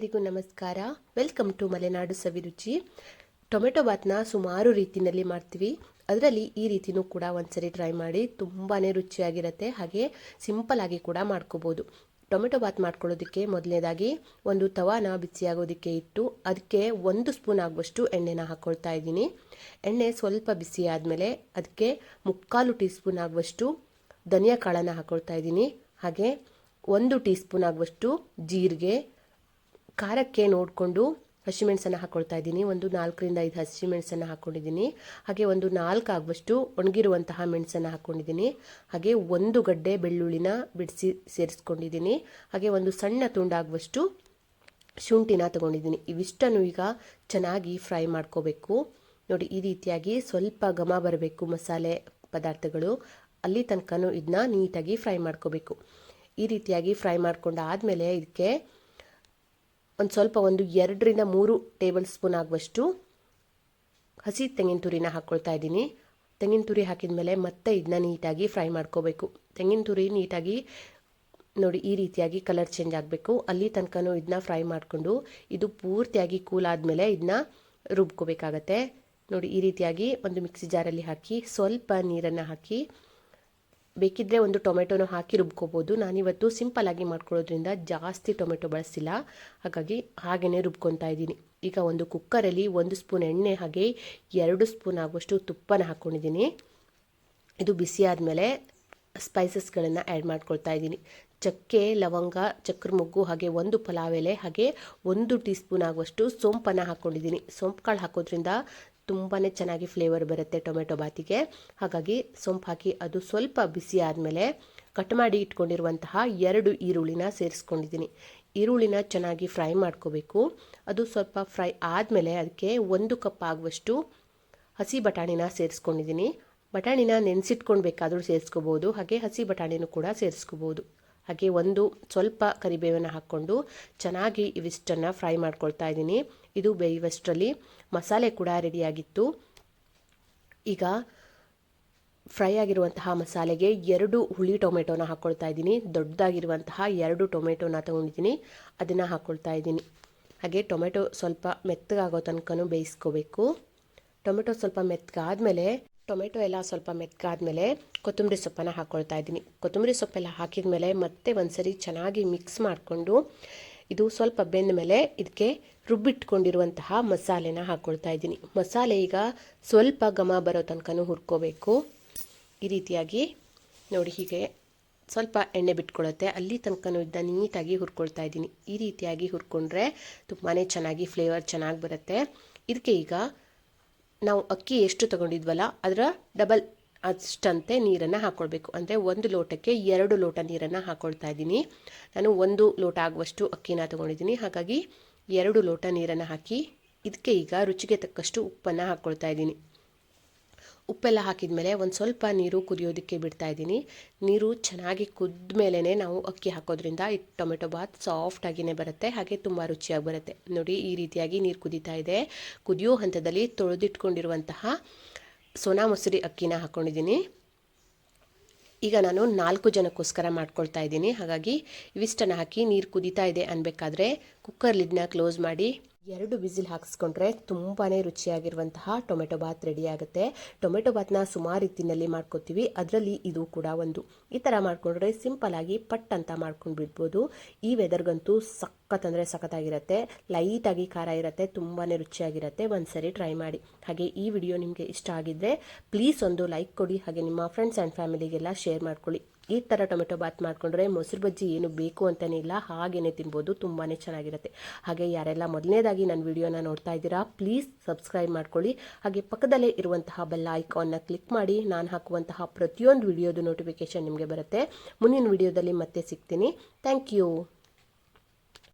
ಎಲ್ಲರಿಗೂ ನಮಸ್ಕಾರ. Welcome to Malenadu Saviruchi. Tomato ಬಾತ್ನ ಸುಮಾರು ರೀತಿಯಲ್ಲಿ ಮಾಡ್ತೀವಿ. ಅದರಲ್ಲಿ ಈ ರೀತಿನೂ ಕೂಡ ಒಂದ್ಸರಿ ಟ್ರೈ ಮಾಡಿ. ತುಂಬಾ ರುಚಿಯಾಗಿರುತ್ತೆ, ಹಾಗೆ ಸಿಂಪಲ್ ಆಗಿ ಕೂಡ ಮಾಡ್ಕೋಬೋದು. ಟೊಮೆಟೊ ಬಾತ್ ಮಾಡ್ಕೊಳ್ಳೋದಕ್ಕೆ ಮೊದಲನೇದಾಗಿ ಒಂದು ತವಾನ ಬಿಸಿಯಾಗೋದಕ್ಕೆ ಇಟ್ಟು ಅದಕ್ಕೆ 1 ಸ್ಪೂನ್ ಆಗುವಷ್ಟು ಎಣ್ಣೆನ ಹಾಕ್ಕೊಳ್ತಾ ಇದ್ದೀನಿ. ಎಣ್ಣೆ ಸ್ವಲ್ಪ ಬಿಸಿ ಆದಮೇಲೆ ಅದಕ್ಕೆ 3/4 ಟೀ ಸ್ಪೂನ್ ಆಗುವಷ್ಟು ಧನಿಯಾ ಕಾಳನ್ನು ಹಾಕ್ಕೊಳ್ತಾ ಇದ್ದೀನಿ. ಹಾಗೆ 1 ಟೀ ಸ್ಪೂನ್ ಆಗುವಷ್ಟು ಜೀರಿಗೆ, ಖಾರಕ್ಕೆ ನೋಡಿಕೊಂಡು ಹಸಿಮೆಣಸನ್ನು ಹಾಕ್ಕೊಳ್ತಾ ಇದ್ದೀನಿ. ಒಂದು 4ರಿಂದ 5 ಹಸಿಮೆಣಸನ್ನು ಹಾಕ್ಕೊಂಡಿದ್ದೀನಿ. ಹಾಗೆ ಒಂದು 4 ಆಗುವಷ್ಟು ಒಣಗಿರುವಂತಹ ಮೆಣಸನ್ನು ಹಾಕ್ಕೊಂಡಿದ್ದೀನಿ. ಹಾಗೆ 1 ಗಡ್ಡೆ ಬೆಳ್ಳುಳ್ಳಿನ ಬಿಡಿಸಿ ಸೇರಿಸ್ಕೊಂಡಿದ್ದೀನಿ. ಹಾಗೆ ಒಂದು ಸಣ್ಣ ತುಂಡಾಗುವಷ್ಟು ಶುಂಠಿನ ತಗೊಂಡಿದ್ದೀನಿ. ಇವಿಷ್ಟನ್ನು ಈಗ ಚೆನ್ನಾಗಿ ಫ್ರೈ ಮಾಡ್ಕೋಬೇಕು. ನೋಡಿ, ಈ ರೀತಿಯಾಗಿ ಸ್ವಲ್ಪ ಘಮ ಬರಬೇಕು ಮಸಾಲೆ ಪದಾರ್ಥಗಳು, ಅಲ್ಲಿ ತನಕನೂ ಇದನ್ನ ನೀಟಾಗಿ ಫ್ರೈ ಮಾಡ್ಕೋಬೇಕು. ಈ ರೀತಿಯಾಗಿ ಫ್ರೈ ಮಾಡ್ಕೊಂಡಾದಮೇಲೆ ಇದಕ್ಕೆ ಸ್ವಲ್ಪ 2ರಿಂದ 3 ಟೇಬಲ್ ಸ್ಪೂನ್ ಆಗುವಷ್ಟು ಹಸಿ ತೆಂಗಿನ ತುರಿನ ಹಾಕ್ಕೊಳ್ತಾ ಇದ್ದೀನಿ. ತೆಂಗಿನ ತುರಿ ಹಾಕಿದ ಮೇಲೆ ಮತ್ತೆ ಇದನ್ನ ನೀಟಾಗಿ ಫ್ರೈ ಮಾಡ್ಕೋಬೇಕು. ತೆಂಗಿನ ತುರಿ ನೀಟಾಗಿ ನೋಡಿ ಈ ರೀತಿಯಾಗಿ ಕಲರ್ ಚೇಂಜ್ ಆಗಬೇಕು, ಅಲ್ಲಿ ತನಕನೂ ಇದನ್ನ ಫ್ರೈ ಮಾಡಿಕೊಂಡು ಇದು ಪೂರ್ತಿಯಾಗಿ ಕೂಲ್ ಆದಮೇಲೆ ಇದನ್ನ ರುಬ್ಕೋಬೇಕಾಗತ್ತೆ. ನೋಡಿ, ಈ ರೀತಿಯಾಗಿ ಒಂದು ಮಿಕ್ಸಿ ಜಾರಲ್ಲಿ ಹಾಕಿ ಸ್ವಲ್ಪ ನೀರನ್ನು ಹಾಕಿ, ಬೇಕಿದ್ದರೆ ಒಂದು ಟೊಮೆಟೊನ ಹಾಕಿ ರುಬ್ಕೋಬೋದು. ನಾನಿವತ್ತು ಸಿಂಪಲ್ ಆಗಿ ಮಾಡ್ಕೊಳ್ಳೋದ್ರಿಂದ ಜಾಸ್ತಿ ಟೊಮೆಟೊ ಬಳಸಿಲ್ಲ, ಹಾಗಾಗಿ ಹಾಗೆಯೇ ರುಬ್ಕೊತಾ ಇದ್ದೀನಿ. ಈಗ ಒಂದು ಕುಕ್ಕರಲ್ಲಿ 1 ಸ್ಪೂನ್ ಎಣ್ಣೆ ಹಾಗೆ 2 ಸ್ಪೂನ್ ಆಗುವಷ್ಟು ತುಪ್ಪನ ಹಾಕ್ಕೊಂಡಿದ್ದೀನಿ. ಇದು ಬಿಸಿ ಆದಮೇಲೆ ಸ್ಪೈಸಸ್ಗಳನ್ನು ಆ್ಯಡ್ ಮಾಡ್ಕೊಳ್ತಾ ಇದ್ದೀನಿ. ಚಕ್ಕೆ, ಲವಂಗ, ಚಕ್ರ ಮೊಗ್ಗು, ಹಾಗೆ 1 ಪಲಾವ್ ಎಲೆ, ಹಾಗೆ 1 ಟೀ ಸ್ಪೂನ್ ಆಗುವಷ್ಟು ಸೋಂಪನ್ನು ಹಾಕ್ಕೊಂಡಿದ್ದೀನಿ. ಸೋಂಪು ಕಾಳು ಹಾಕೋದ್ರಿಂದ ತುಂಬಾ ಚೆನ್ನಾಗಿ ಫ್ಲೇವರ್ ಬರುತ್ತೆ ಟೊಮೆಟೊ ಬಾತಿಗೆ. ಹಾಗಾಗಿ ಸೋಂಪು ಹಾಕಿ ಅದು ಸ್ವಲ್ಪ ಬಿಸಿ ಆದಮೇಲೆ ಕಟ್ ಮಾಡಿ ಇಟ್ಕೊಂಡಿರುವಂತಹ 2 ಈರುಳ್ಳಿನ ಸೇರಿಸ್ಕೊಂಡಿದ್ದೀನಿ. ಈರುಳ್ಳಿನ ಚೆನ್ನಾಗಿ ಫ್ರೈ ಮಾಡ್ಕೋಬೇಕು. ಅದು ಸ್ವಲ್ಪ ಫ್ರೈ ಆದಮೇಲೆ ಅದಕ್ಕೆ 1 ಕಪ್ ಆಗುವಷ್ಟು ಹಸಿ ಬಟಾಣಿನ ಸೇರಿಸ್ಕೊಂಡಿದ್ದೀನಿ. ಬಟಾಣಿನ ನೆನೆಸಿಟ್ಕೊಂಡು ಬೇಕಾದರೂ ಸೇರಿಸ್ಕೋಬೋದು, ಹಾಗೆ ಹಸಿ ಬಟಾಣಿನೂ ಕೂಡ ಸೇರಿಸ್ಕೋಬೋದು. ಹಾಗೆ ಸ್ವಲ್ಪ ಕರಿಬೇವನ್ನು ಹಾಕ್ಕೊಂಡು ಚೆನ್ನಾಗಿ ಇವಿಷ್ಟನ್ನು ಫ್ರೈ ಮಾಡ್ಕೊಳ್ತಾ ಇದ್ದೀನಿ. ಇದು ಬೇಯುವಷ್ಟರಲ್ಲಿ ಮಸಾಲೆ ಕೂಡ ರೆಡಿಯಾಗಿತ್ತು. ಈಗ ಫ್ರೈ ಆಗಿರುವಂತಹ ಮಸಾಲೆಗೆ 2 ಹುಳಿ ಟೊಮೆಟೊನ ಹಾಕ್ಕೊಳ್ತಾ ಇದ್ದೀನಿ. ದೊಡ್ಡದಾಗಿರುವಂತಹ 2 ಟೊಮೆಟೊನ ತೊಗೊಂಡಿದ್ದೀನಿ, ಅದನ್ನು ಹಾಕ್ಕೊಳ್ತಾ ಇದ್ದೀನಿ. ಹಾಗೆ ಟೊಮೆಟೊ ಸ್ವಲ್ಪ ಮೆತ್ತಗಾಗೋ ತನಕನೂ ಬೇಯಿಸ್ಕೋಬೇಕು. ಟೊಮೆಟೊ ಸ್ವಲ್ಪ ಮೆತ್ತಗಾದ್ಮೇಲೆ ಟೊಮೆಟೊ ಎಲ್ಲ ಸ್ವಲ್ಪ ಮೆತ್ತಗಾದ್ಮೇಲೆ ಕೊತ್ತಂಬರಿ ಸೊಪ್ಪನ್ನು ಹಾಕ್ಕೊಳ್ತಾ ಇದ್ದೀನಿ. ಕೊತ್ತಂಬರಿ ಸೊಪ್ಪೆಲ್ಲ ಹಾಕಿದ ಮೇಲೆ ಮತ್ತೆ ಒಂದ್ಸರಿ ಚೆನ್ನಾಗಿ ಮಿಕ್ಸ್ ಮಾಡಿಕೊಂಡು ಇದು ಸ್ವಲ್ಪ ಬೆಂದ ಮೇಲೆ ಇದಕ್ಕೆ ರುಬ್ಬಿಟ್ಕೊಂಡಿರುವಂತಹ ಮಸಾಲೆನ ಹಾಕ್ಕೊಳ್ತಾ ಇದ್ದೀನಿ. ಮಸಾಲೆ ಈಗ ಸ್ವಲ್ಪ ಘಮ ಬರೋ ತನಕನೂ ಹುರ್ಕೋಬೇಕು. ಈ ರೀತಿಯಾಗಿ ನೋಡಿ, ಹೀಗೆ ಸ್ವಲ್ಪ ಎಣ್ಣೆ ಬಿಟ್ಕೊಳ್ಳುತ್ತೆ, ಅಲ್ಲಿ ತನಕನೂ ಇದನ್ನ ನೀಟಾಗಿ ಹುರ್ಕೊಳ್ತಾ ಇದ್ದೀನಿ. ಈ ರೀತಿಯಾಗಿ ಹುರ್ಕೊಂಡ್ರೆ ತುಂಬಾ ಚೆನ್ನಾಗಿ ಫ್ಲೇವರ್ ಚೆನ್ನಾಗಿ ಬರುತ್ತೆ. ಇದಕ್ಕೆ ಈಗ ನಾವು ಅಕ್ಕಿ ಎಷ್ಟು ತೊಗೊಂಡಿದ್ವಲ್ಲ ಅದರ ಡಬಲ್ ಅಷ್ಟಂತೆ ನೀರನ್ನು ಹಾಕ್ಕೊಳ್ಬೇಕು. ಅಂದರೆ 1 ಲೋಟಕ್ಕೆ 2 ಲೋಟ ನೀರನ್ನು ಹಾಕ್ಕೊಳ್ತಾ ಇದ್ದೀನಿ. ನಾನು 1 ಲೋಟ ಆಗುವಷ್ಟು ಅಕ್ಕಿನ ತೊಗೊಂಡಿದ್ದೀನಿ, ಹಾಗಾಗಿ 2 ಲೋಟ ನೀರನ್ನು ಹಾಕಿ ಇದಕ್ಕೆ ಈಗ ರುಚಿಗೆ ತಕ್ಕಷ್ಟು ಉಪ್ಪನ್ನು ಹಾಕ್ಕೊಳ್ತಾ ಇದ್ದೀನಿ. ಉಪ್ಪೆಲ್ಲ ಹಾಕಿದ ಮೇಲೆ ಸ್ವಲ್ಪ ನೀರು ಕುದಿಯೋದಕ್ಕೆ ಬಿಡ್ತಾ ಇದ್ದೀನಿ. ನೀರು ಚೆನ್ನಾಗಿ ಕುದ್ದ ಮೇಲೇ ನಾವು ಅಕ್ಕಿ ಹಾಕೋದ್ರಿಂದ ಈ ಟೊಮೆಟೊ ಬಾತ್ ಸಾಫ್ಟಾಗಿಯೇ ಬರುತ್ತೆ, ಹಾಗೆ ತುಂಬ ರುಚಿಯಾಗಿ ಬರುತ್ತೆ. ನೋಡಿ, ಈ ರೀತಿಯಾಗಿ ನೀರು ಕುದೀತಾ ಇದೆ. ಕುದಿಯೋ ಹಂತದಲ್ಲಿ ತೊಳೆದಿಟ್ಕೊಂಡಿರುವಂತಹ ಸೋನಾ ಮಸೂರಿ ಅಕ್ಕಿನ ಹಾಕ್ಕೊಂಡಿದ್ದೀನಿ. ಈಗ ನಾನು 4 ಜನಕ್ಕೋಸ್ಕರ ಮಾಡ್ಕೊಳ್ತಾ ಇದ್ದೀನಿ, ಹಾಗಾಗಿ ಇವಿಷ್ಟನ್ನು ಹಾಕಿ ನೀರು ಕುದೀತಾ ಇದೆ ಅನ್ಬೇಕಾದ್ರೆ ಕುಕ್ಕರ್ ಲಿಡ್ನ ಕ್ಲೋಸ್ ಮಾಡಿ 2 ವಿಸಿಲ್ ಹಾಕಿಸ್ಕೊಂಡ್ರೆ ತುಂಬಾ ರುಚಿಯಾಗಿರುವಂತಹ ಟೊಮೆಟೊ ಬಾತ್ ರೆಡಿ ಆಗುತ್ತೆ. ಟೊಮೆಟೊ ಬಾತ್ನ ಸುಮಾರು ರೀತಿಯಲ್ಲಿ ಮಾಡ್ಕೊತೀವಿ, ಅದರಲ್ಲಿ ಇದು ಕೂಡ ಒಂದು. ಈ ಥರ ಮಾಡ್ಕೊಂಡ್ರೆ ಸಿಂಪಲ್ ಆಗಿ ಪಟ್ ಅಂತ ಮಾಡ್ಕೊಂಡು ಬಿಡ್ಬೋದು. ಈ ವೆದರ್ಗಂತೂ ಸಖತ್ ಸಖತ್ತಾಗಿರುತ್ತೆ. ಲೈಟಾಗಿ ಖಾರ ಇರುತ್ತೆ, ತುಂಬಾ ರುಚಿಯಾಗಿರುತ್ತೆ. ಒಂದ್ಸರಿ ಟ್ರೈ ಮಾಡಿ. ಹಾಗೆ ಈ ವಿಡಿಯೋ ನಿಮಗೆ ಇಷ್ಟ ಆಗಿದ್ದರೆ ಪ್ಲೀಸ್ ಒಂದು ಲೈಕ್ ಕೊಡಿ, ಹಾಗೆ ನಿಮ್ಮ ಫ್ರೆಂಡ್ಸ್ ಆ್ಯಂಡ್ ಫ್ಯಾಮಿಲಿಗೆಲ್ಲ ಶೇರ್ ಮಾಡ್ಕೊಳ್ಳಿ. ಈ ಥರ ಟೊಮೆಟೊ ಬಾತ್ ಮಾಡಿಕೊಂಡ್ರೆ ಮೊಸರು ಬಜ್ಜಿ ಏನು ಬೇಕು ಅಂತಲೇ ಇಲ್ಲ, ಹಾಗೇ ತಿನ್ಬೋದು, ತುಂಬಾ ಚೆನ್ನಾಗಿರುತ್ತೆ. ಹಾಗೆ ಯಾರೆಲ್ಲ ಮೊದಲನೇದಾಗಿ ನನ್ನ ವಿಡಿಯೋನ ನೋಡ್ತಾ ಇದ್ದೀರಾ ಪ್ಲೀಸ್ ಸಬ್ಸ್ಕ್ರೈಬ್ ಮಾಡ್ಕೊಳ್ಳಿ. ಹಾಗೆ ಪಕ್ಕದಲ್ಲೇ ಇರುವಂತಹ ಬೆಲ್ ಐಕಾನ್ನ ಕ್ಲಿಕ್ ಮಾಡಿ, ನಾನು ಹಾಕುವಂತಹ ಪ್ರತಿಯೊಂದು ವಿಡಿಯೋದು ನೋಟಿಫಿಕೇಶನ್ ನಿಮಗೆ ಬರುತ್ತೆ. ಮುಂದಿನ ವಿಡಿಯೋದಲ್ಲಿ ಮತ್ತೆ ಸಿಗ್ತೀನಿ. Thank you.